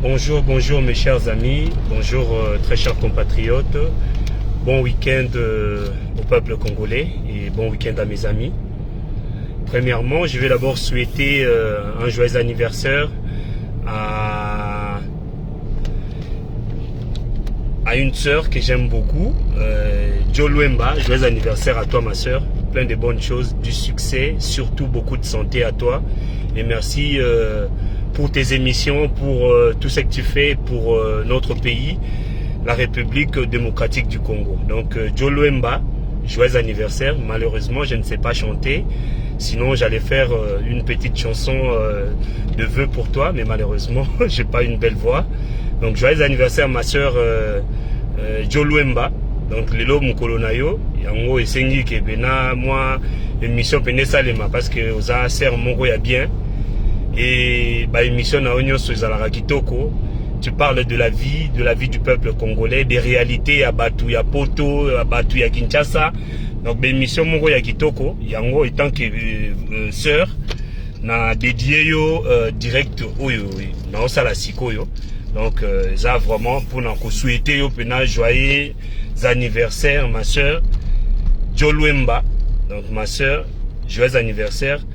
Bonjour, bonjour mes chers amis, bonjour très chers compatriotes, bon week-end au peuple congolais et bon week-end à mes amis. Premièrement, je vais d'abord souhaiter un joyeux anniversaire à une sœur que j'aime beaucoup, Joluemba. Joyeux anniversaire à toi ma sœur, plein de bonnes choses, du succès, surtout beaucoup de santé à toi et merci pour tes émissions, pour tout ce que tu fais pour notre pays, la République démocratique du Congo. Donc Joluemba, joyeux anniversaire. Malheureusement, je ne sais pas chanter. Sinon, j'allais faire une petite chanson de vœux pour toi, mais malheureusement, j'ai pas une belle voix. Donc joyeux anniversaire ma sœur Joluemba. Donc lelo mukolo na yo yango esengi ke bena moi émission pene salema parce que oza sœur moko ya bien. Et bah émission na onyo sozalaka kitoko. Tu parles de la vie du peuple congolais, des réalités à Batu ya Poto, à Batu ya Kinshasa. Donc émission moko ya kitoko, yango étant que sœur na dédié yo direct oyo na osala sikoyo. Donc ça vraiment pour nous souhaiter yo pena joyeux anniversaire ma sœur Joluemba. Donc ma sœur, joyeux anniversaire.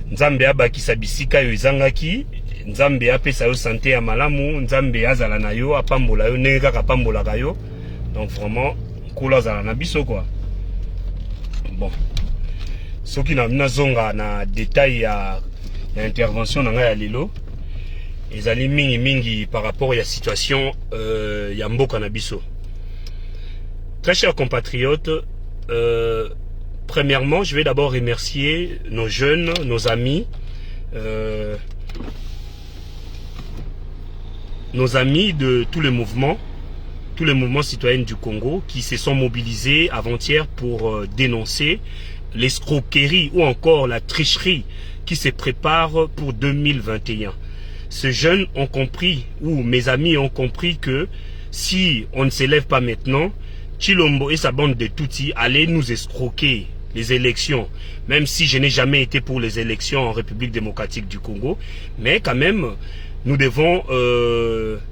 Nzambe abakisa bisika yo ezangaki, Nzambe apesa yo santé ya malamu, Nzambe azala na yo apambola yo ndenge kaka apambolaka yo. Donc vraiment kola azala na biso quoi. Bon. Soki na zonga na détail ya intervention na ngai ya lelo. Ezali mingi par rapport à la situation ya mboka na biso. Très chers compatriotes, premièrement, je vais d'abord remercier nos jeunes, nos amis de tous les mouvements citoyens du Congo qui se sont mobilisés avant-hier pour dénoncer l'escroquerie ou encore la tricherie qui se prépare pour 2021. Ces jeunes ont compris, ou mes amis ont compris que si on ne s'élève pas maintenant, Tshilombo et sa bande de Tutsi allaient nous escroquer les élections, même si je n'ai jamais été pour les élections en République démocratique du Congo, mais quand même, nous devons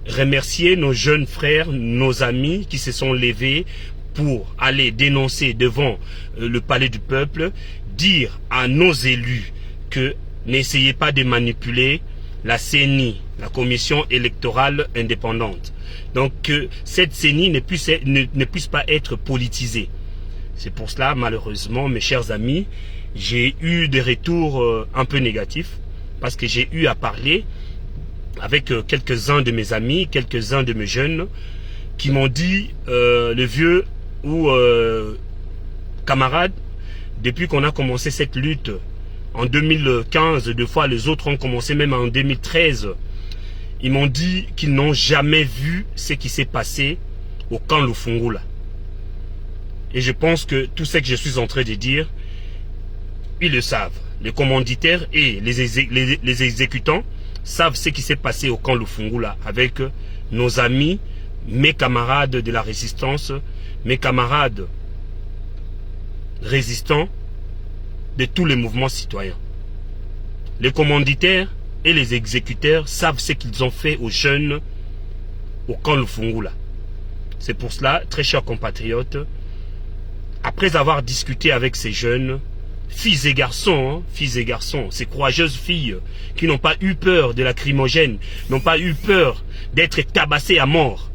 remercier nos jeunes frères, nos amis qui se sont levés pour aller dénoncer devant le palais du peuple, dire à nos élus que n'essayez pas de manipuler la CENI, la commission électorale indépendante. Donc que cette CENI ne puisse pas être politisée. C'est pour cela, malheureusement, mes chers amis, j'ai eu des retours un peu négatifs, parce que j'ai eu à parler avec quelques-uns de mes amis, quelques-uns de mes jeunes, qui m'ont dit, le vieux ou camarade, depuis qu'on a commencé cette lutte, en 2015, deux fois, les autres ont commencé même en 2013. Ils m'ont dit qu'ils n'ont jamais vu ce qui s'est passé au camp Lufungula. Et je pense que tout ce que je suis en train de dire, ils le savent. Les commanditaires et les exécutants savent ce qui s'est passé au camp Lufungula avec nos amis, mes camarades de la résistance, mes camarades résistants de tous les mouvements citoyens. Les commanditaires et les exécuteurs savent ce qu'ils ont fait aux jeunes au camp Lufungula. C'est pour cela, très chers compatriotes, après avoir discuté avec ces jeunes, filles et garçons, ces courageuses filles qui n'ont pas eu peur de lacrymogène, n'ont pas eu peur d'être tabassées à mort,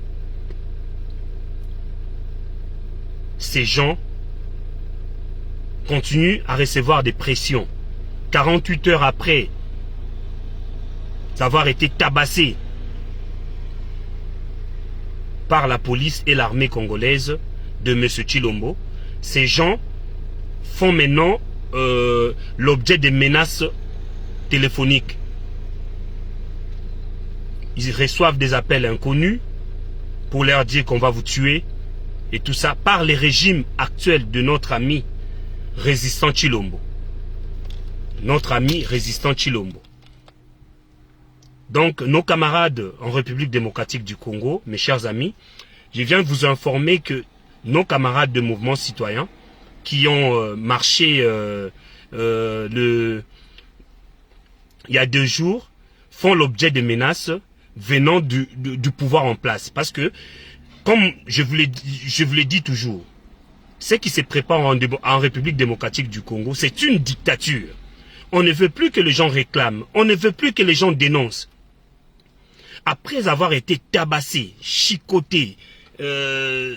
ces gens continuent à recevoir des pressions. 48 heures après avoir été tabassés par la police et l'armée congolaise de M. Tshilombo, ces gens font maintenant l'objet de menaces téléphoniques. Ils reçoivent des appels inconnus pour leur dire qu'on va vous tuer et tout ça par les régimes actuels de notre ami résistant Tshilombo. Notre ami résistant Tshilombo. Donc, nos camarades en République démocratique du Congo, mes chers amis, je viens vous informer que nos camarades de mouvement citoyen qui ont marché il y a 2 jours font l'objet de menaces venant du pouvoir en place. Parce que, comme je vous l'ai dit toujours, ce qui se prépare en République démocratique du Congo, c'est une dictature. On ne veut plus que les gens réclament. On ne veut plus que les gens dénoncent. Après avoir été tabassés, chicotés, je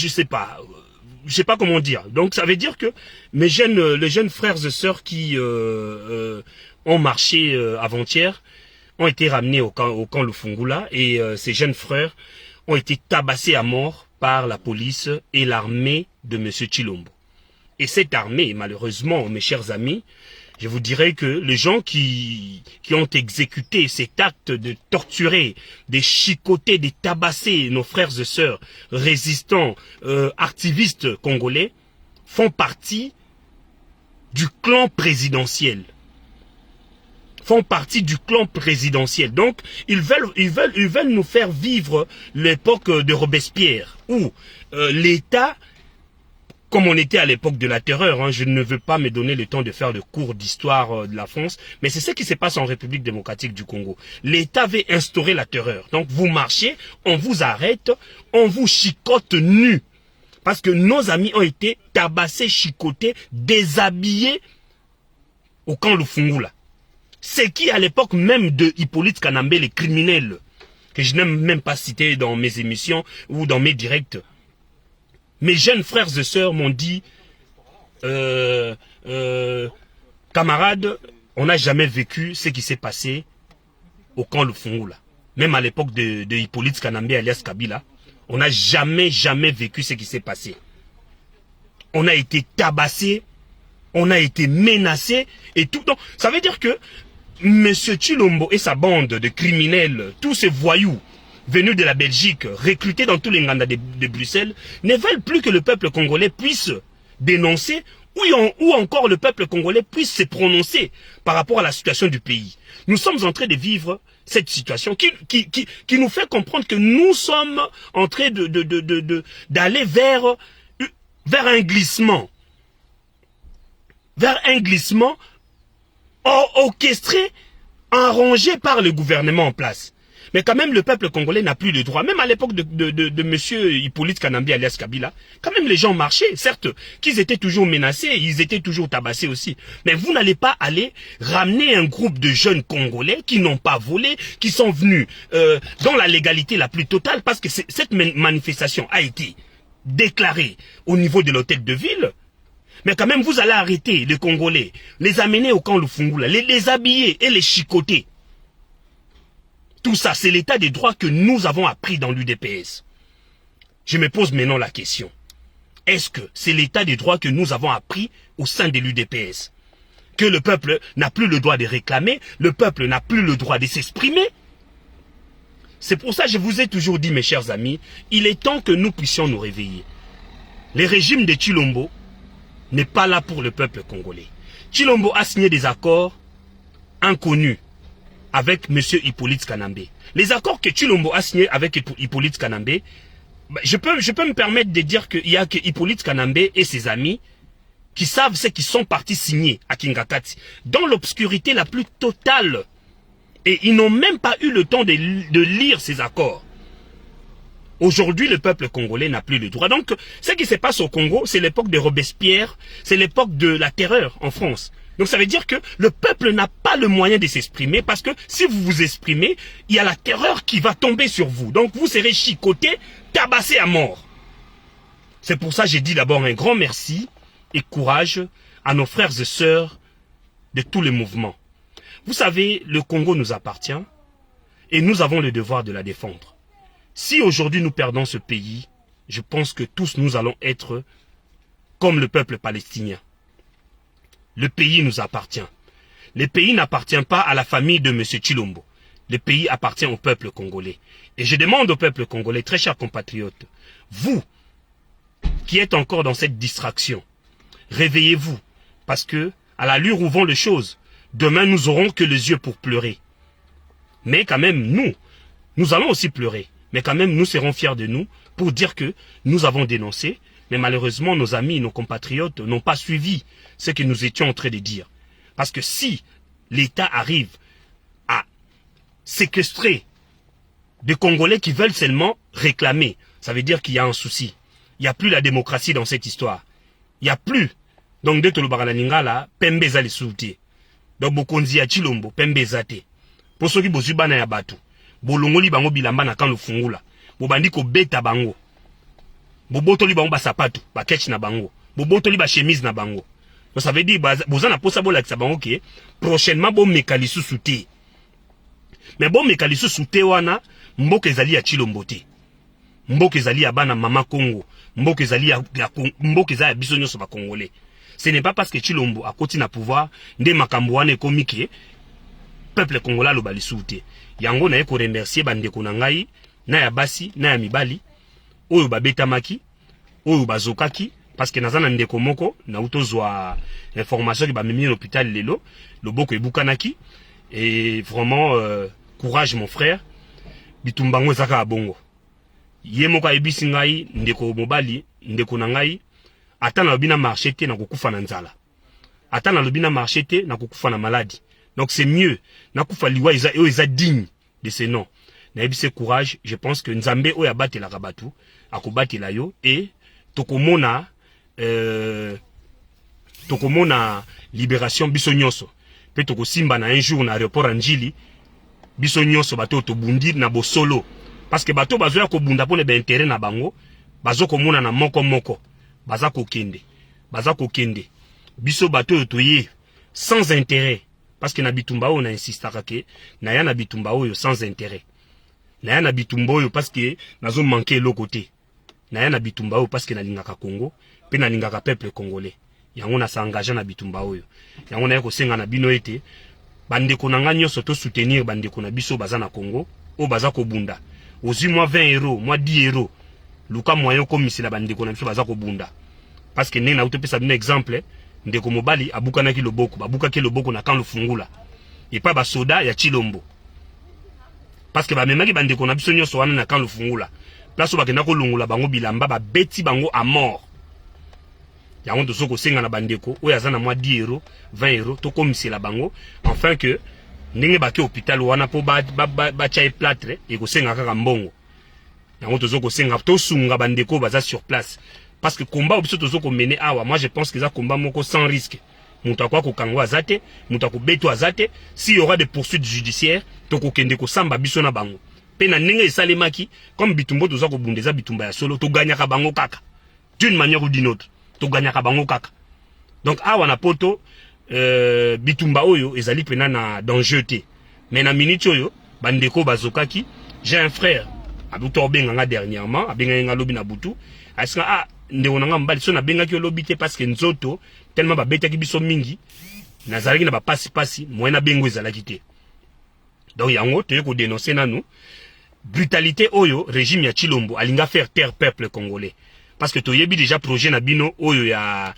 sais pas comment dire. Donc ça veut dire que les jeunes frères et sœurs qui ont marché avant-hier ont été ramenés au camp Lufungula et ces jeunes frères ont été tabassés à mort par la police et l'armée de M. Tshilombo. Et cette armée, malheureusement, mes chers amis, je vous dirais que les gens qui ont exécuté cet acte de torturer, de chicoter, de tabasser nos frères et sœurs résistants, activistes congolais, font partie du clan présidentiel. Donc, ils veulent nous faire vivre l'époque de Robespierre, où l'État, comme on était à l'époque de la terreur, hein, je ne veux pas me donner le temps de faire le cours d'histoire de la France, mais c'est ce qui se passe en République démocratique du Congo. L'État veut instaurer la terreur. Donc vous marchez, on vous arrête, on vous chicote nu. Parce que nos amis ont été tabassés, chicotés, déshabillés au camp Lufungula. C'est qui à l'époque même de Hippolyte Kanambe, les criminels, que je n'aime même pas citer dans mes émissions ou dans mes directs. Mes jeunes frères et sœurs m'ont dit, camarades, on n'a jamais vécu ce qui s'est passé au camp Lufungula. Même à l'époque de Hippolyte Kanambe alias Kabila, on n'a jamais vécu ce qui s'est passé. On a été tabassés, on a été menacés et tout. Donc, ça veut dire que M. Tshilombo et sa bande de criminels, tous ces voyous venus de la Belgique, recrutés dans tous les Nganda de Bruxelles, ne veulent plus que le peuple congolais puisse dénoncer ou encore le peuple congolais puisse se prononcer par rapport à la situation du pays. Nous sommes en train de vivre cette situation qui nous fait comprendre que nous sommes en train d'aller vers un glissement. Vers un glissement orchestré, arrangé par le gouvernement en place. Mais quand même, le peuple congolais n'a plus le droit. Même à l'époque de monsieur Hippolyte Kanambe alias Kabila, quand même les gens marchaient. Certes, qu'ils étaient toujours menacés, ils étaient toujours tabassés aussi. Mais vous n'allez pas aller ramener un groupe de jeunes Congolais qui n'ont pas volé, qui sont venus dans la légalité la plus totale, parce que cette manifestation a été déclarée au niveau de l'hôtel de ville. Mais quand même, vous allez arrêter les Congolais, les amener au camp Lufungula, les habiller et les chicoter. Tout ça, c'est l'état des droits que nous avons appris dans l'UDPS. Je me pose maintenant la question. Est-ce que c'est l'état des droits que nous avons appris au sein de l'UDPS? Que le peuple n'a plus le droit de réclamer, le peuple n'a plus le droit de s'exprimer? C'est pour ça que je vous ai toujours dit, mes chers amis, il est temps que nous puissions nous réveiller. Le régime de Tshilombo n'est pas là pour le peuple congolais. Tshilombo a signé des accords inconnus avec M. Hippolyte Kanambe. Les accords que Tshilombo a signés avec Hippolyte Kanambe, je peux me permettre de dire qu'il y a que Hippolyte Kanambe et ses amis qui savent ce qu'ils sont partis signer à Kingakati, dans l'obscurité la plus totale. Et ils n'ont même pas eu le temps de lire ces accords. Aujourd'hui, le peuple congolais n'a plus le droit. Donc, ce qui se passe au Congo, c'est l'époque de Robespierre, c'est l'époque de la terreur en France. Donc, ça veut dire que le peuple n'a pas le moyen de s'exprimer parce que si vous vous exprimez, il y a la terreur qui va tomber sur vous. Donc, vous serez chicotés, tabassés à mort. C'est pour ça que j'ai dit d'abord un grand merci et courage à nos frères et sœurs de tous les mouvements. Vous savez, le Congo nous appartient et nous avons le devoir de la défendre. Si aujourd'hui nous perdons ce pays, je pense que tous nous allons être comme le peuple palestinien. Le pays nous appartient. Le pays n'appartient pas à la famille de M. Tshilombo. Le pays appartient au peuple congolais. Et je demande au peuple congolais, très chers compatriotes, vous qui êtes encore dans cette distraction, réveillez-vous. Parce que, à l'allure où vont les choses, demain nous n'aurons que les yeux pour pleurer. Mais quand même, nous allons aussi pleurer. Mais quand même, nous serons fiers de nous pour dire que nous avons dénoncé. Mais malheureusement, nos amis, nos compatriotes n'ont pas suivi ce que nous étions en train de dire. Parce que si l'État arrive à séquestrer des Congolais qui veulent seulement réclamer. Ça veut dire qu'il y a un souci. Il n'y a plus la démocratie dans cette histoire. Il n'y a plus. Donc, dès que le Barananingala, là, Pembe za les souté. Donc, Bokonzi ya Chilombo, Pembe zate. Pour ceux qui bosu bana ya batu. Bolongoli bango bilamba na kan le fungula. Bobandi ko beta bango. Bobotoli bango ba sapatu, ba ketch na bango. Bobotoli ba chemise na bango. Donc, ça veut dire, bozana posa bola ki sa bango ke, prochainement, bon mekalisu souté. Mais bon mekalisu souté wana, mboke ezali ya Chilombo te. Mboke ezali ya bana mama Congo. Mboke ezali ya mboke ezali ya biso nyonso ba Congolais. Ce n'est pas parce que Chilombo a continué à pouvoir nde makambo wana ekomike peuple congolais lo bali souté. Yango na yeko remercier bandeko na ngai na ya basi na ya mibali oyo babetamaki oyo bazokaki parce que nazana ndeko moko na utozwa information ki ba memi l'hôpital lelo loboko ebukanaki et vraiment courage mon frère bitumbango ezaka abongo. Ye moko ayebisi ngai ndeko mobali ndeko na ngai ata na lobina marché te na kokufa na nzala. Ata na lobina marché te na kokufa na maladie. Donc c'est mieux na kufa liwa eza digne de ce nom. Na yebisi courage, je pense que Nzambe oyo abatela kabatu akobatela yo et tokomona libération biso nyonso. Pe tokosimba na un jour na aéroport Anjili biso nyonso bato tobundi na bosolo. Parce que bato bazoya ko bunda pone ba intérêt na bango, bazo komona na moko baza ko kende. Biso bato toye sans intérêt parce que na bitumba o na insistaka ke na ya na bitumba o sans intérêt. Na ya na bitumba o parce que nazo manquer le côté. Na ya na bitumba o parce que na lingaka Congo, pe na lingaka peuple congolais. Yango na s'engager na bitumba o. Yango na yako senga na bino ete bandeko na nga nyonso to soutenir bandeko na biso baza na Congo, o baza ko bunda. Ozi moi 20 euros, moi 10 euros. Luka moyen comme si la bandeko na biso baza ko bunda. Parce que nena utopesa un exemple, ndeko mobali abukanaki loboko, babukaki loboko na kan lufungula. Et pas ba soda ya Chilombo. Parce que ba memaki bandeko na biso nyonso wana na kan lufungula. Place ba kenda ko lungula bango bilamba ba beti bango à mort. Yango to soko senga na bandeko, oya zana moi 10 euros, 20 euros, to komisela bango, enfin que ndenge baki hôpital wana po ba chai plâtre et ko senga kaka mbongo. Yango to soko senga to sunga bandeko baza sur place. Parce que combat obiso to soko mener awa, moi je pense que ça combat moko sans risque. Muta kwa ko kango azate, muta ko beto azate, s'il y aura des poursuites judiciaires, to ko kende ko samba biso na bango. Pe na ndenge esalemaki, comme bitumbo to soko bundeza bitumba ya solo, to ganyaka bango kaka. D'une manière ou d'une autre. To ganyaka bango kaka. Donc awa na poto bitumba oyo ezali pena na danger te. Mais na minute oyo bandeko bazokaki, j'ai un frère abuto benga dernièrement, abenga nga lobi na butu, aska ndeko nanga mbali so na benga ki lobi te parce que nzoto tellement ba betaki biso mingi, nazalaki na ba pasi moyena bengo ezalaki te. Donc yango toye ko dénoncer nanu brutalité oyo régime ya Chilombo alinga faire taire peuple congolais. Parce que toyebi déjà projet na bino oyo ya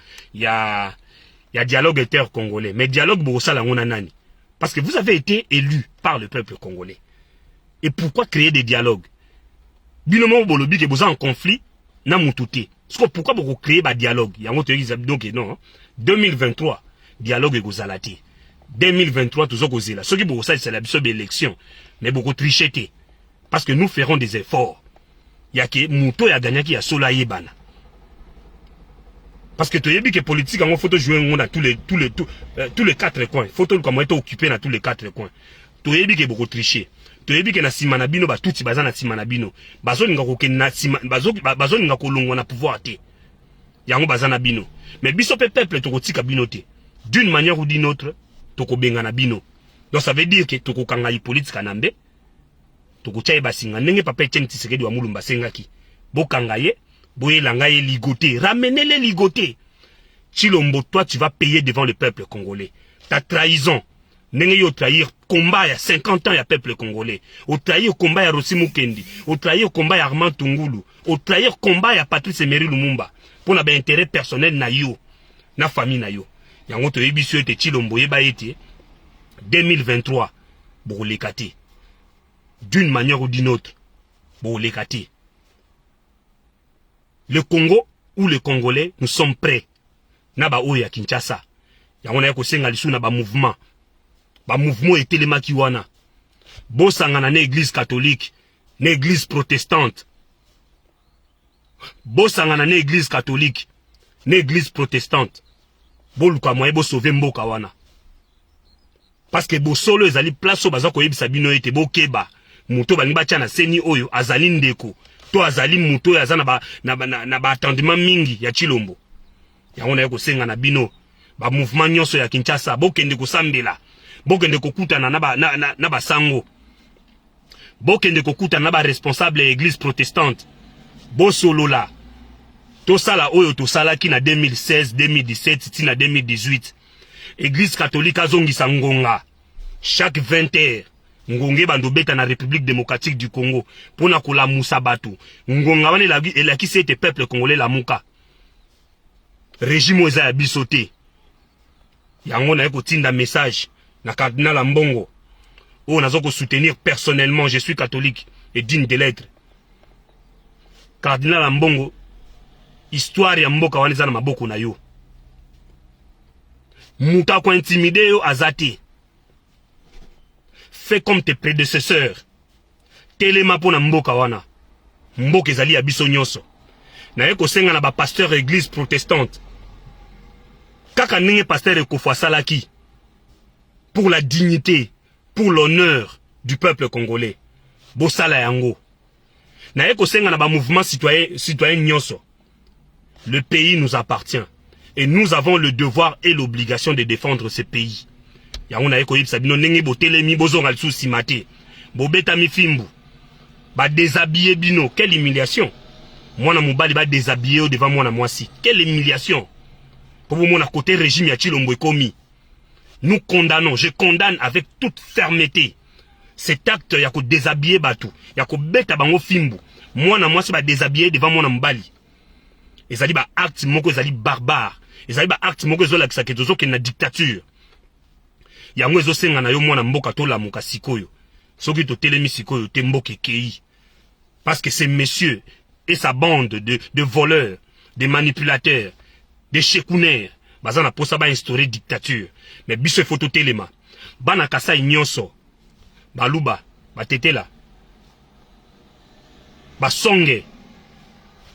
dialogue inter-congolais. Mais dialogue bosala ngona nani? Parce que vous avez été élu par le peuple congolais. Et pourquoi créer des dialogues? Bino mo bolobi ke boza en conflit na mututé. Pourquoi vous créer ba dialogue? Yango toyebi donc non. 2023 dialogue egozalati. 2023 tozokozela. Soki bosala c'est la biso élection. Mais beaucoup tricher té. Parce que nous ferons des efforts. Yake muto ya gagnaki ya sola yebana. Parce que tu as dit que politique en faut jouer dans tous les quatre coins. Faut comme être occupé dans tous les quatre coins. Tu as dit que beaucoup tricher. Tu as dit que na simanabino ba tuti baza na simanabino. Bazo ninga ko na sima bazo ninga ko longwa na pouvoir te. Yango baza na bino. Mais biso peuple to ko tika bino te. D'une manière ou d'une autre, to ko benga na bino. Donc ça veut dire que to ko kanga yi politique kanambe. Toko chaye basinga ndenge papa Etienne Tshisekedi wa Mulumba sengaki bokanga ye boyelanga ye ligoté, ramenez les ligotés. Chilombo, toi tu vas payer devant le peuple congolais ta trahison. Ndenge yo trahir combat ya 50 ans ya peuple congolais, au trahir combat ya Rossi Mukendi, au trahir combat ya Armand Tungulu, au trahir combat ya Patrice Emery Lumumba pour na ba intérêt personnel na yo na famille na yo. Yango to yebiso ete Chilombo yeba ete 2023 bokolekate. D'une manière ou d'une autre, bon les kati. Le Congo ou les Congolais, nous sommes prêts. Naba oya Kinshasa. Yango na yako senga lisu na ba mouvement. Ba mouvement et telema kiwana. Bosangana na église catholique, na église protestante. Bosangana na église catholique, na église protestante. Boluka moye bo sauver mboka wana. Parce que bo solo ezali place o baza ko yebisa bino ete bo keba. Muto balingi batia na seni oyo azali ndeko. To azali muto oyo aza na ba attendement mingi ya Tshilombo. Yango na yeko senga na bino. Ba mouvement nyonso ya Kinshasa bokende kosambela. Bokende kokutana na ba sango. Bokende kokutana na ba responsable ya église protestante. Bo solo la. To sala oyo to sala ki na 2016, 2017, tina 2018. Église catholique azongisa ngonga. Chaque 20 heures. Ngonge bando beta na République démocratique du Congo. Pona kola Moussa Batou. Ngonga wane la ki c'était peuple congolais la muka. Régime oza ya bisote. Yango na yeko tinda message. Na cardinal Mbongo. Oh, nazo ko soutenir personnellement. Je suis catholique et digne de l'être. Cardinal Mbongo. Histoire ya mboka wane za na maboko na yo. Muta ko intimider yo azate. Fais comme tes prédécesseurs. Telema pona mboka wana. Mboka ezali ya biso nyonso. Na yeko senga na ba pasteur église protestante. Kaka ndenge pasteur ekofwa salaki. Pour la dignité, pour l'honneur du peuple congolais. Bosala yango. Na yeko senga na ba mouvement citoyen nyonso. Le pays nous appartient. Et nous avons le devoir et l'obligation de défendre ce pays. Yango na yeko yebisa bino ndenge botelemi bozonga lisusi mate. Bobeta mifimbu. Ba déshabiller bino. Quelle humiliation. Mwana mobali ba déshabiller devant mwana mwasi. Quelle humiliation. Pour mon côté régime ya Tshilombo ekomi. Nous condamnons, je condamne avec toute fermeté cet acte yako déshabiller batu. Yako beta bango fimbu. Mwana mwasi ba déshabiller devant mwana mobali. Ezali ba acte moko ezali barbare. Ezali ba acte moko ezola kisa ketozo ke na dictature. Yango ezo senga na yo mwana mboka to la muka sikoyo. Soki to telemi sikoyo te mboke kei. Parce que ces messieurs et sa bande de voleurs, de manipulateurs, de chekouner, bazana posa ba instaurer dictature. Mais biso photo telema. Bana Kasai nyonso. Baluba, batetela. Basonge.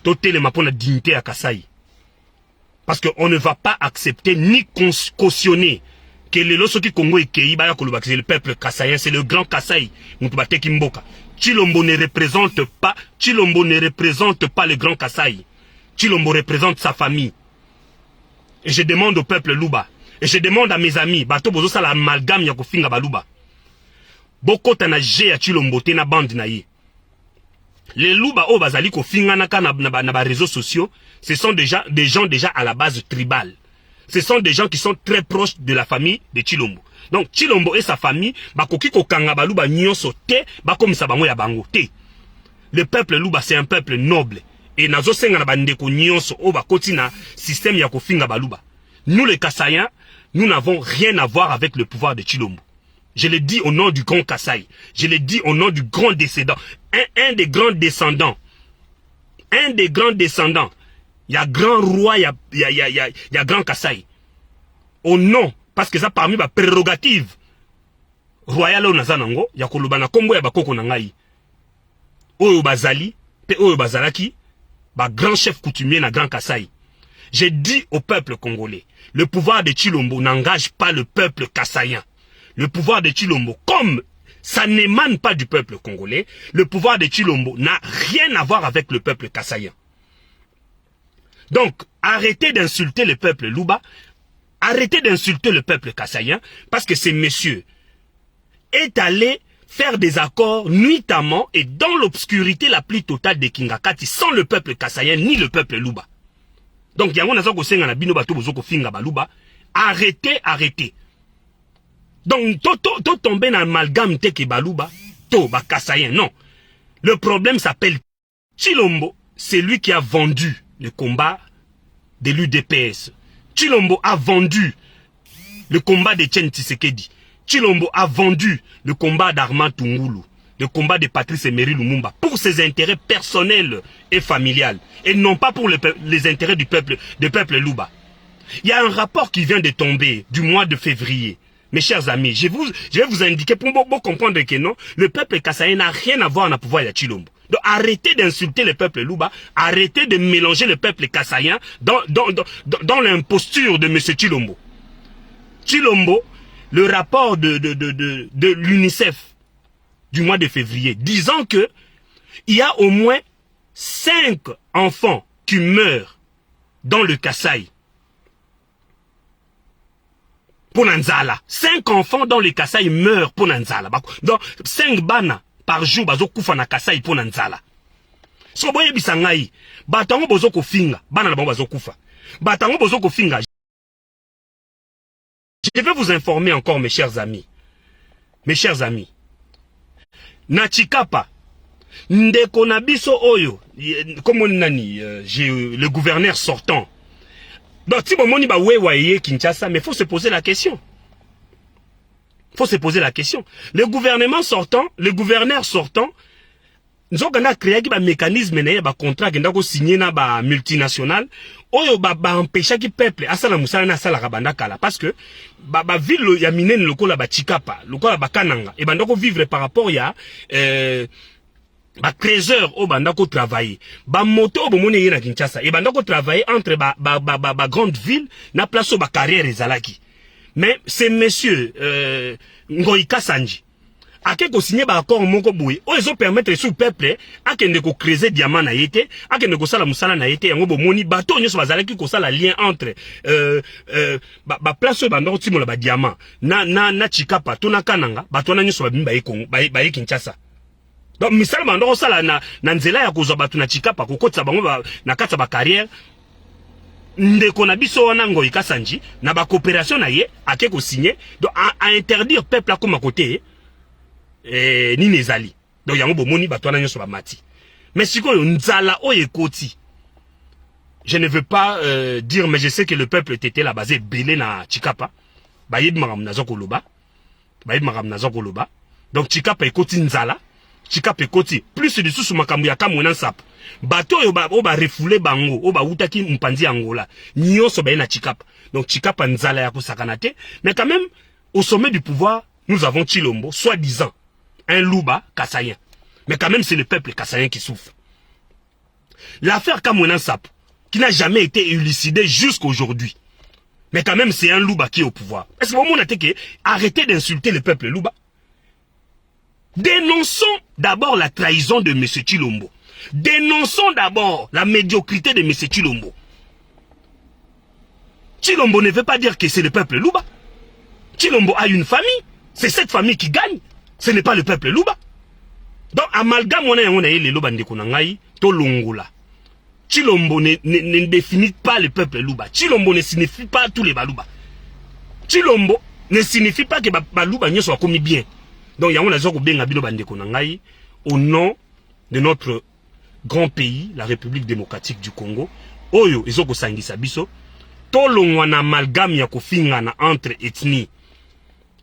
Totelema pour la dignité à Kasai. Parce qu'on ne va pas accepter ni cautionner que les losoki Congo et Keiba, c'est le peuple kassaïen, c'est le grand Kassai. Tshilombo ne représente pas, Tshilombo ne représente pas le grand Kassai. Tshilombo représente sa famille. Et je demande au peuple Luba, et je demande à mes amis, bato bozo sa la amalgame ya kofinga baluba. Boko tanaje ya Tshilombo te na bande na ye. Les Luba o bazali ko finganaka na réseaux sociaux, ce sont déjà des gens déjà à la base tribale. Ce sont des gens qui sont très proches de la famille de Tshilombo. Donc Tshilombo et sa famille, bakoki ko kanga baluba nyonso te, bakomisa bango ya bango te. Le peuple Luba c'est un peuple noble et nazo senga na bandeko nyonso o bakoti na système ya ko finga baluba. Nous les Kassaïens, nous n'avons rien à voir avec le pouvoir de Tshilombo. Je le dis au nom du grand Kassai. Je le dis au nom du grand descendant. Un des grands descendants. Un des grands descendants. Il y a grand roi, il y a grand Kassai. Au nom, parce que ça parmi ma prérogative. Royal o nazanango, ya kolobana kombo ya bakoko na ngai. Oyo bazali, pe oyo bazalaki, ba grand chef coutumier na grand Kassai. J'ai dit au peuple congolais, le pouvoir de Tshilombo n'engage pas le peuple kassaïen. Le pouvoir de Tshilombo, comme ça n'émane pas du peuple congolais, le pouvoir de Tshilombo n'a rien à voir avec le peuple kassaïen. Donc, arrêtez d'insulter le peuple Luba, arrêtez d'insulter le peuple kassaïen, parce que ces messieurs est allé faire des accords nuitamment et dans l'obscurité la plus totale de Kingakati, sans le peuple kassaïen ni le peuple Luba. Donc, yango nazako senga na bino bato bozoko finga baluba, arrêtez. Donc, to tomber dans l'amalgame teke baluba, to ba kassaïen, non. Le problème s'appelle Tshilombo, c'est lui qui a vendu le combat de l'UDPS. Tshilombo a vendu le combat de Etienne Tshisekedi. Tshilombo a vendu le combat d'Armand Tungulu, le combat de Patrice Emery Lumumba, pour ses intérêts personnels et familiales, et non pas pour les intérêts du peuple Luba. Il y a un rapport qui vient de tomber du mois de février Mes chers amis, je vais vous indiquer pour comprendre que non, le peuple kassaïen n'a rien à voir dans le pouvoir de Chilombo. Donc arrêtez d'insulter le peuple Luba, arrêtez de mélanger le peuple kassaïen dans l'imposture de M. Chilombo. Chilombo, le rapport de l'UNICEF du mois de février, disant que il y a au moins 5 enfants qui meurent dans le Kasaï. Pour Nanzala. 5 enfants dans le Kasaï meurent pour Nanzala. Donc 5 bana par jour bazo kufa na Kasaï pour Nanzala. So boye bisangai, batango bozo ko finga, bana na bazo kufa. Batango bozo ko finga. Je vais vous informer encore mes chers amis. Mes chers amis. Na Chikapa, ndeko na biso oyo, comme on nani, le gouverneur sortant. Donc si mon ba wewaye Kinshasa, mais faut se poser la question. Faut se poser la question. Le gouverneur sortant, nous avons créé un mécanisme, un contrat qui est signé dans ba multinational, oyo ba empêcher que peuple asala musala na sala rabanda kala parce que ba ville ya minene lokola ba Chikapa, lokola ba Kananga et bandako vivre par rapport ya ba trésor au bandako travailler ba moto bo moni na Kinshasa et bandako travailler entre ba grande ville na place ba carrière ezalaki. Mais c'est monsieur Ngoïka Sanji a quelque signé ba accord moko boui o ezo permettre sous peuple a kende ko creuser diamant na yete a kende ko sala musala na yete yango bo moni bato nyoso bazalaki ko sala lien entre ba place ba ndoko timola ba diamant na Chikapa to na Kananga bato na nyoso ba bimba Kongo ba Kinshasa. Donc misala ba ndoko sala na nzela ya kozwa bato na Chikapa ko kotsa bango na katsa ba carrière ndeko na biso wana Ngoïka Sanji na ba coopération na ye a quelque signé donc à interdire peuple à comme à côté ni nezali. Donc yango bomoni bato na nyoso ba mati. Mais sikoyo nzala oyekoti. Je ne veux pas dire mais je sais que le peuple était là basé belé na Chikapa. Ba yid magam na zokoloba. Donc Chikapa ekoti nzala. Chikapa ekoti plus de sous makambu ya kamona sap. Bato yo ba refoulé bango, o ba utaki mpanzi Angola. Nyonso ba na Chikapa. Donc Chikapa nzala ya kusakana te, mais quand même au sommet du pouvoir, nous avons Chilombo soi-disant un louba kassaïen. Mais quand même, c'est le peuple kassaïen qui souffre. L'affaire Kamounan Sap, qui n'a jamais été élucidée jusqu'à aujourd'hui. Mais quand même, c'est un louba qui est au pouvoir. Est-ce que vous avez dit arrêtez d'insulter le peuple louba? Dénonçons d'abord la trahison de M. Chilombo. Dénonçons d'abord la médiocrité de M. Chilombo. Chilombo ne veut pas dire que c'est le peuple louba. Chilombo a une famille. C'est cette famille qui gagne. Ce n'est pas le peuple Luba. Donc, amalgame, on a les Luba Ndekonangai, to Longola. Chilombo ne définit pas le peuple Luba. Chilombo ne signifie pas tous les Baluba. Chilombo ne signifie pas que Baluba ne soit commis bien. Donc, il y a un azor bien Abilo Bandekonangai au nom de notre grand pays, la République démocratique du Congo. Oyo, Ezoko Sangisa Biso, to Longwana amalgame ya kofingana entre ethnies.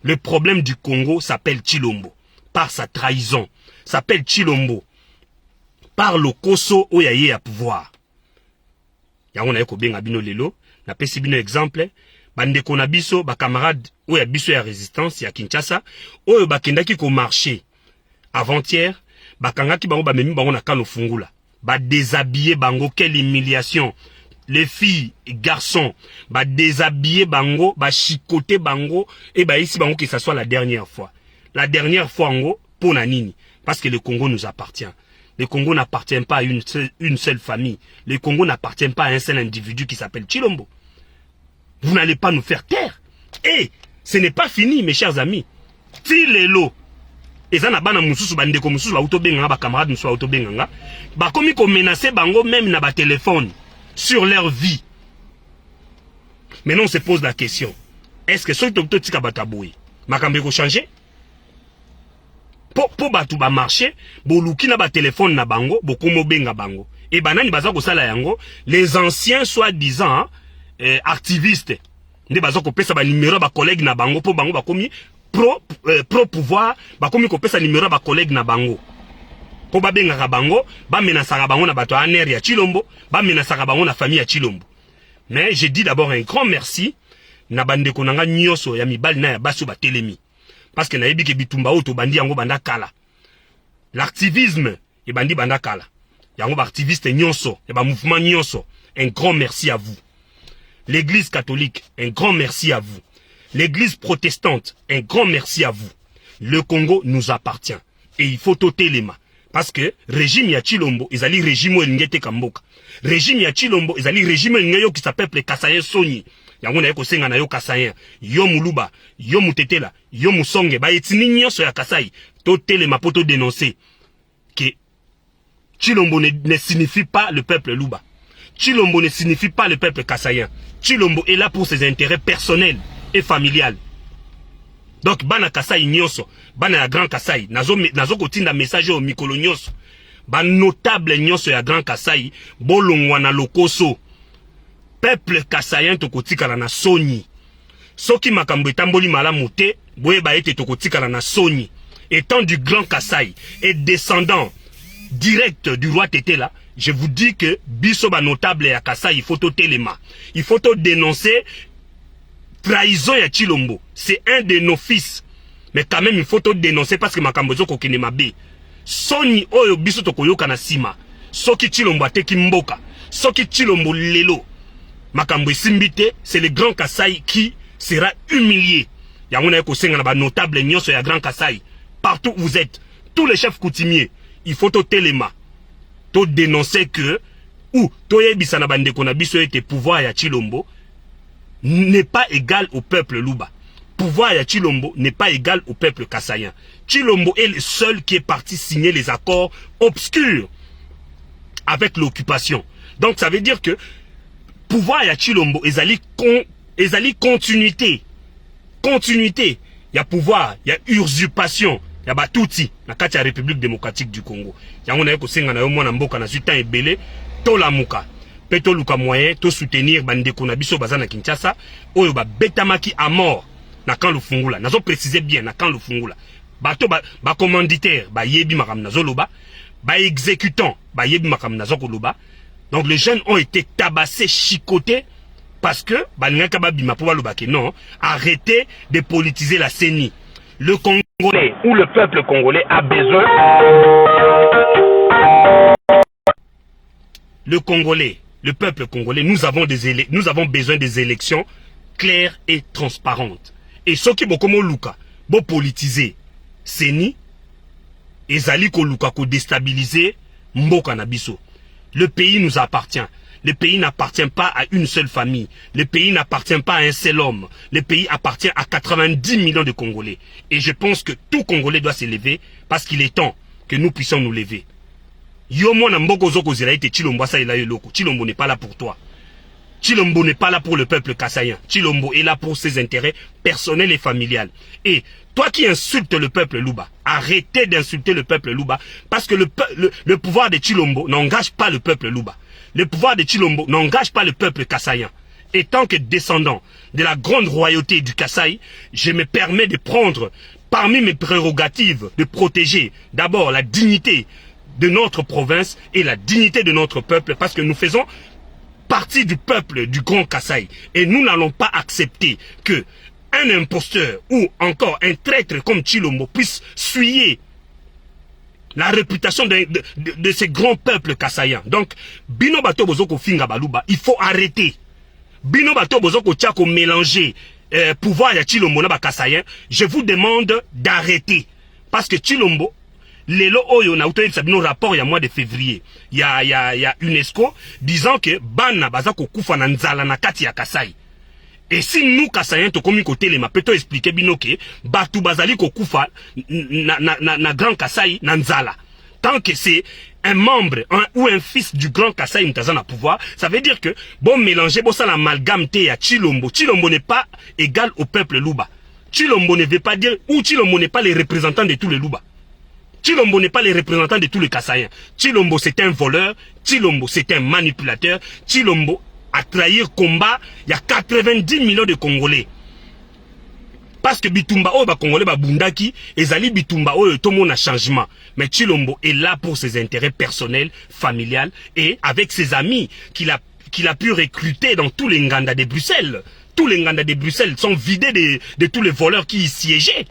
Le problème du Congo s'appelle Chilombo, par sa trahison. S'appelle Chilombo, par le Koso Oyaye à pouvoir. Yango na yeko benga bino lelo, na pesi bino exemple, bandeko na biso, ba camarade oya biso ya résistance ya Kinshasa, oyo bakendaki ko marché avant-hier, bakangaki bango ba memi bango na kano fungula, ba déshabiller bango, quelle humiliation. Les filles et garçons, bah déshabiller bango, bah chicoter bango, et bah ici bango que ça soit la dernière fois. La dernière fois en gros, pour Nanini. Parce que le Congo nous appartient. Le Congo n'appartient pas à une seule famille. Le Congo n'appartient pas à un seul individu qui s'appelle Chilombo. Vous n'allez pas nous faire taire. Et ce n'est pas fini, mes chers amis. Tilelo. Et ça n'a pas mususu bandeko mususu ba autobenga ba camarade mususu autobenga. Ba komi ko menacer bango même na ba téléphone. Sur leur vie. Maintenant, on se pose la question. Est-ce que ce docteur Tika Bataboui m'a changer? Pour batu ba marché, boluki na ba téléphone na bango, bokomo benga bango. Et banani bazako sala yango, les anciens soi-disant activistes, ne bazako pesa ba numéro ba collègue na bango pour bango ba komi pro pouvoir, ba komi ko pesa numéro ba collègue na bango. Po ba benga bango, ba menasaka bango na bato aner ya Chilombo, ba menasaka bango na famille ya Chilombo. Mais je dis d'abord un grand merci na bande konanga nyoso ya mibali na ya baso ba telemi. Parce que na yebi ke bitumba oto bandi yango banda kala. L'activisme et bandi banda kala. Yango ba activiste nyonso, et ba mouvement nyonso. Un grand merci à vous. L'église catholique, un grand merci à vous. L'église protestante, un grand merci à vous. Le Congo nous appartient. Et il faut ôter les mains. Parce que régime ya Chilombo, ils allaient régime ngete kamboka. Régime ya Chilombo, ils allaient régime ngayo qui s'appelle Kasayen Soni. Yango na yeko senga na yo Kasayen, yo muluba, yo mutetela, yo musonge, ba etini nyonso ya Kasai. Tote les mains pour te dénoncer que Chilombo ne signifie pas le peuple Luba. Chilombo ne signifie pas le peuple Kassayen. Chilombo est là pour ses intérêts personnels et familiales. Donc, bana Kassai nyonso, bana ya Grand Kassai, nazo kotinda message au mikolo nyonso. Ba notable nyonso ya Grand Kassai, bolongwa na lokoso. Peuple Kassayen tokotikala na soni. Soki makambo etamboli malamu te, boye ba ete tokotikala na soni. Étant du Grand Kassai et descendant direct du roi Tétéla, je vous dis que Bisoba notable ya Kassai, il faut ôter les mains. Il faut dénoncer trahison ya Chilombo. C'est un de nos fils. Mais quand même, il faut dénoncer parce que makambozo kokene mabe. Soni oyo biso tokoyoka na sima. Soki Chilombo ateki mboka. Soki Chilombo lelo. Makambo simbite, c'est le Grand Kassai qui sera humilié. Yamuna yeko senga na ba notable nyonso ya Grand Kassai. Partout où vous êtes, tous les chefs coutumiers, il faut ôter les mains. To dénoncer que ou to yebisa na bande kona biso ete pouvoir ya Chilombo n'est pas égal au peuple Luba. Pouvoir ya Chilombo n'est pas égal au peuple Kassayen. Chilombo est le seul qui est parti signer les accords obscurs avec l'occupation. Donc ça veut dire que pouvoir ya Chilombo ezali continuité. Continuité. Il y a pouvoir, il y a usurpation. Ya batuti na kati ya République démocratique du Congo. Yango na yeko senga na yo mwana mboka na zutan ebele to lamuka. Pe to luka moyen to soutenir bandeko na biso bazana Kinshasa oyo ba betamaki à mort na kan lufungula. Nazo préciser bien na kan lufungula. Bato ba commanditaire ba yebi makam nazo loba, ba exécutant ba yebi makam nazo koloba. Donc les jeunes ont été tabassés, chicotés parce que balingaka ba bima po baloba ke non, arrêtez de politiser la CENI. Le Congolais ou le peuple congolais a besoin. Le Congolais, le peuple congolais, nous avons besoin des élections claires et transparentes. Et ce qui est comme Luka, bon politiser, c'est ni ezali ko Luka ko déstabiliser mboka na biso. Le pays nous appartient. Le pays n'appartient pas à une seule famille. Le pays n'appartient pas à un seul homme. Le pays appartient à 90 millions de Congolais. Et je pense que tout Congolais doit se lever parce qu'il est temps que nous puissions nous lever. Chilombo n'est pas là pour toi. Chilombo n'est pas là pour le peuple kassayen. Chilombo est là pour ses intérêts personnels et familiales. Et toi qui insultes le peuple Luba, arrêtez d'insulter le peuple Luba parce que le pouvoir de Chilombo n'engage pas le peuple Luba. Le pouvoir de Chilombo n'engage pas le peuple kassayen. Et tant que descendant de la grande royauté du Kassai, je me permets de prendre parmi mes prérogatives de protéger d'abord la dignité de notre province et la dignité de notre peuple parce que nous faisons partie du peuple du Grand Kassai. Et nous n'allons pas accepter que un imposteur ou encore un traître comme Chilombo puisse souiller la réputation de ces grands peuples kassaïens. Donc, Bino Bato Bozoko Finga Baluba, il faut arrêter. Bino Bato Bozoko Tchako mélanger pouvoir ya Chilombo na ba kassaïen. Je vous demande d'arrêter. Parce que Chilombo, lelo oyo na utoye sabino rapport ya mois de février. Il y a UNESCO disant que Bana Bazako Kufa na nzala na kati ya Kassai. Et si nous, Kassayen, to komi kote le ma peut expliquer binoke, Batu Bazali ko kufa na Grand Kassai na nzala. Tant que c'est un membre ou un fils du Grand Kassai Mtazana pouvoir, ça veut dire que bon mélanger, bon ça l'amalgame te ya Chilombo. Chilombo n'est pas égal au peuple Luba. Chilombo ne veut pas dire, ou Chilombo n'est pas les représentants de tous les Luba. Chilombo n'est pas les représentants de tous les Kassaïens. Chilombo c'est un voleur, Chilombo c'est un manipulateur, Chilombo à trahir combat, il y a 90 millions de Congolais. Parce que Bitumba Oba Congolais Babundaki, ezali Bitumba Oyo tout le monde a changement. Mais Chilombo est là pour ses intérêts personnels, familiales et avec ses amis qu'il a pu recruter dans tous les Nganda de Bruxelles. tous les Nganda de Bruxelles sont vidés de tous les voleurs qui y siégeaient.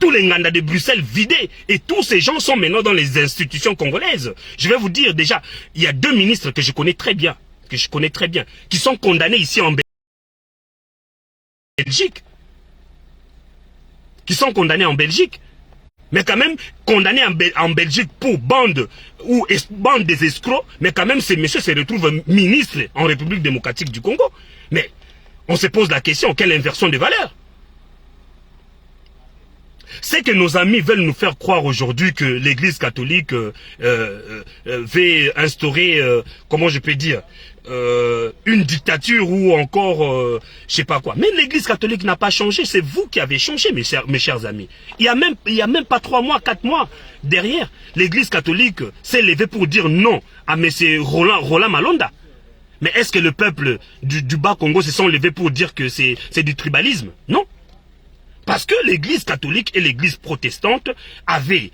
Tous les Nganda de Bruxelles vidés. Et tous ces gens sont maintenant dans les institutions congolaises. Je vais vous dire déjà, il y a 2 ministres que je connais très bien, qui sont condamnés ici en Belgique. Qui sont condamnés en Belgique. Mais quand même, condamnés en Belgique pour bande des escrocs, mais quand même, ces messieurs se retrouvent ministres en République démocratique du Congo. Mais on se pose la question, quelle inversion de valeurs? C'est que nos amis veulent nous faire croire aujourd'hui que l'Église catholique veut instaurer, comment je peux dire, une dictature ou encore, je sais pas quoi. Mais l'Église catholique n'a pas changé, c'est vous qui avez changé, mes chers amis. Il y a même pas 3 mois, 4 mois derrière, l'Église catholique s'est levée pour dire non à M. Roland Malonda. Mais est-ce que le peuple du Bas-Congo se sont levés pour dire que c'est du tribalisme? Non. Parce que l'Église catholique et l'Église protestante avaient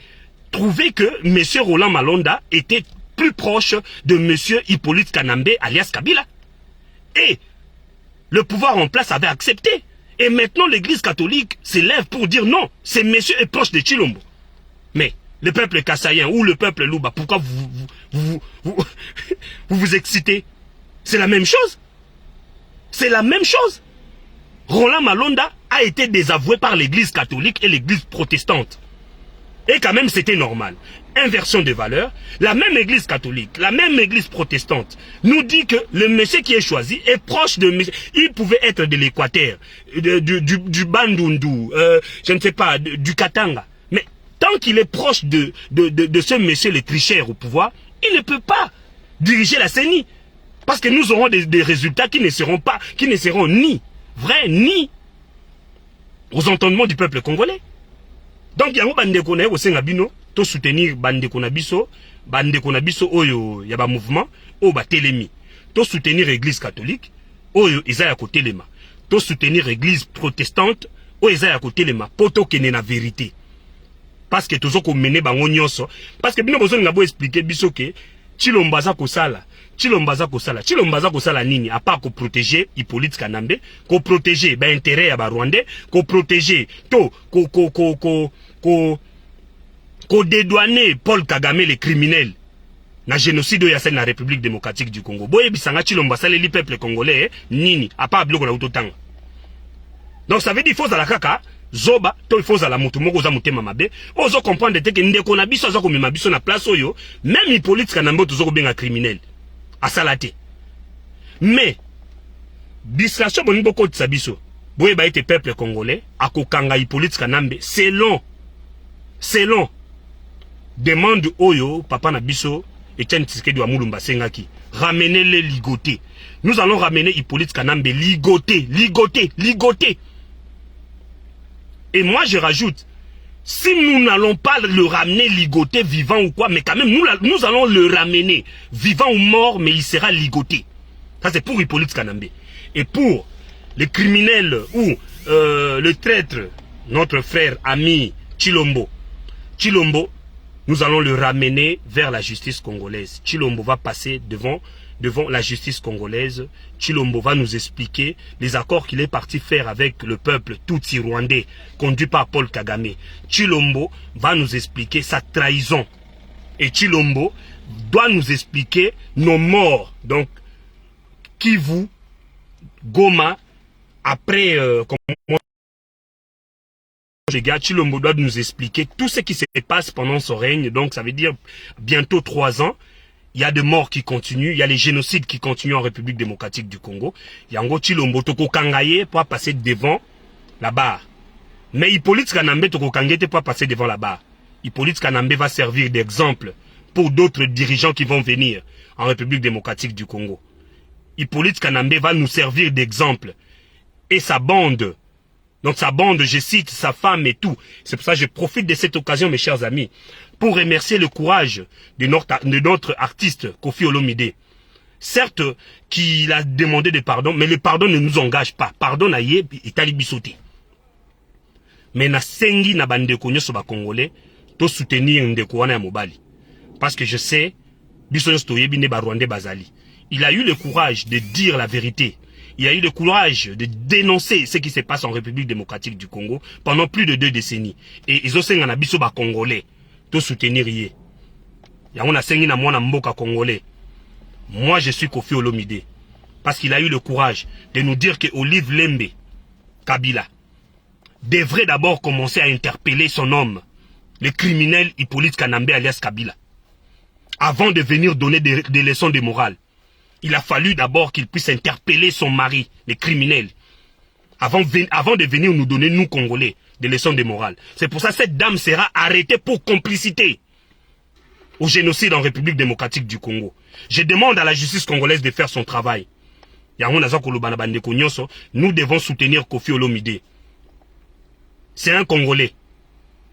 trouvé que M. Roland Malonda était plus proche de M. Hippolyte Kanambe alias Kabila. Et le pouvoir en place avait accepté. Et maintenant l'Église catholique s'élève pour dire non, ce monsieur est proche de Tshilombo. Mais le peuple kassaïen ou le peuple Louba, pourquoi vous excitez? C'est la même chose. C'est la même chose. Roland Malonda a été désavoué par l'Église catholique et l'Église protestante. Et quand même, c'était normal. Inversion de valeurs. La même Église catholique, la même Église protestante nous dit que le monsieur qui est choisi est proche de monsieur. Il pouvait être de l'Équateur, du Bandundu, je ne sais pas, du Katanga. Mais tant qu'il est proche de ce monsieur le tricheur au pouvoir, il ne peut pas diriger la CENI. Parce que nous aurons des résultats qui ne seront ni vrais, ni aux entendements du peuple congolais. Donc, yango bandeko na yo senga bino to soutenir bandeko na biso oyo ya ba mouvement o ba telemi. To soutenir l'église catholique oyo eza ya kotelema. To soutenir l'église protestante oyo eza ya kotelema poto kene na vérité. Parce que tozo ko mener bango nyonso parce que bino bozo nga bo expliquer biso ke Tshilombo aza kosala. Tshilombo aza kosala nini à part ko protéger Hippolyte Kanambe, ko protéger ba intérêt ya ba Rwandais, ko protéger to ko dédouaner Paul Kagame les criminels na génocide ya na République démocratique du Congo. Boye bisanga Tshilombo asala li peuple congolais nini à part biloko na utotanga. Donc ça veut dire faut za la kaka zoba to il faut za la mutu moko za mutema mabe ozo comprendre te ke ndeko na biso za ko mema biso na place oyo même Hippolyte Kanambe tozo ko benga criminel à salaté. Mais distraction boni boko tsa biso boye ba ete peuple congolais akokanga Hippolyte Kanambe selon demande oyo papa na biso Etienne Tshisekedi wa Mulumba sengaki ramener les ligotés. Nous allons ramener Hippolyte Kanambe ligoté. Et moi je rajoute, si nous n'allons pas le ramener ligoté vivant ou quoi, mais quand même nous allons le ramener vivant ou mort, mais il sera ligoté. Ça c'est pour Hippolyte Kanambe. Et pour les criminels ou le traître, notre frère ami Tshilombo, nous allons le ramener vers la justice congolaise. Tshilombo va passer devant la justice congolaise. Tshilombo va nous expliquer les accords qu'il est parti faire avec le peuple Tutsi rwandais, conduit par Paul Kagame. Tshilombo va nous expliquer sa trahison. Et Tshilombo doit nous expliquer nos morts. Donc, Kivu, Goma, après, les gars, Tshilombo doit nous expliquer tout ce qui se passe pendant son règne. Donc, ça veut dire bientôt 3 ans. Il y a des morts qui continuent, il y a les génocides qui continuent en République démocratique du Congo. Yango Tshilombo toko kangaye pour passer devant la barre. Mais Hippolyte Kanambe toko kangete pour passer devant la barre. Hippolyte Kanambe va servir d'exemple pour d'autres dirigeants qui vont venir en République démocratique du Congo. Hippolyte Kanambe va nous servir d'exemple. Et sa bande, donc sa bande, je cite, sa femme et tout. C'est pour ça que je profite de cette occasion, mes chers amis, pour remercier le courage de notre artiste Koffi Olomide. Certes, qu'il a demandé de pardon, mais le pardon ne nous engage pas. Pardon na ye, itali bisoté. Mais na sengi na bandeko nyoso ba Congolais, to soutenir ndeko wana ya mobali. Parce que je sais, biso nyoso toyebi ne ba Rwandais bazali. Il a eu le courage de dire la vérité. il a eu le courage de dénoncer ce qui se passe en République démocratique du Congo pendant plus de 2 décennies. Et ils ont sengi na biso ba Congolais to soutenir yé. Ya on a sengi na mwana mboka Congolais. Moi je suis Kofi Olomide parce qu'il a eu le courage de nous dire que Olive Lembe Kabila devrait d'abord commencer à interpeller son homme, le criminel Hippolyte Kanambe alias Kabila, avant de venir donner des leçons de morale. Il a fallu d'abord qu'il puisse interpeller son mari, le criminel, avant de venir nous donner, nous Congolais, des leçons de morale. C'est pour ça que cette dame sera arrêtée pour complicité au génocide en République démocratique du Congo. Je demande à la justice congolaise de faire son travail. Nous devons soutenir Kofi Olomide. C'est un Congolais.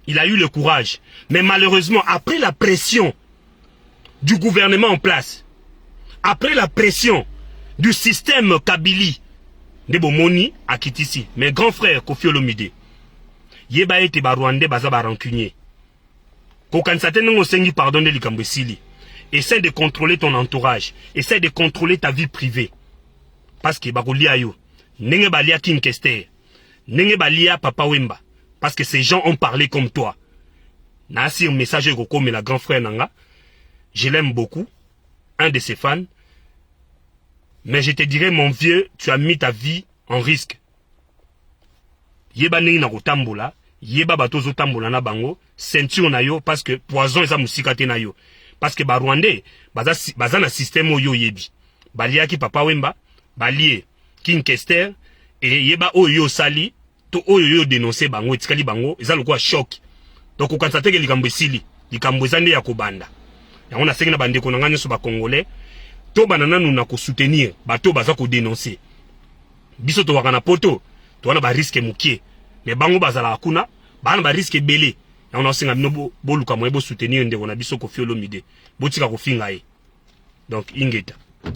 Il a eu le courage. Mais malheureusement, après la pression du gouvernement en place, après la pression du système Kabili, Nebomoni a quitté ici. Mes grands frères Kofi Olomide, Yeba ete ba Rwandais baza ba rancunier. Kokansate nango sengi pardonner likambo esili. Essaie de contrôler ton entourage. Essaie de contrôler ta vie privée. Parce que bakolia yo, nenge balia King Kester, nenge balia Papa Wemba. Parce que ces gens ont parlé comme toi. Nasi un message Koko mais la grand frère Nanga. Je l'aime beaucoup. Un de ses fans. Mais je te dirais, mon vieux, tu as mis ta vie en risque. Yeba nenge na kotambola, yeba batozo tambola na bango, ceinture na yo parce que poison eza musikate na yo. Parce que ba Rwandais, baza na système oyo yebi. Balia ki Papa Wemba, balie King Kester et yeba oyo sali to oyo dénoncer bango etikali bango eza lokwa choc. Donc okansate ke likambo esili, likambo eza nde ya kobanda. Ya on a sengi na bande ko nanga nyoso ba Congolais to banana nous na ko soutenir bato baza ko dénoncer. Biso to wakana poto to wana ba risque mukie. Mais bango bazala kuna bana ba risque belé. Ya on a senga bino boluka mo ebo soutenir ndeko na biso Kofi Olomide. Botika ko finga e. Donc ingeta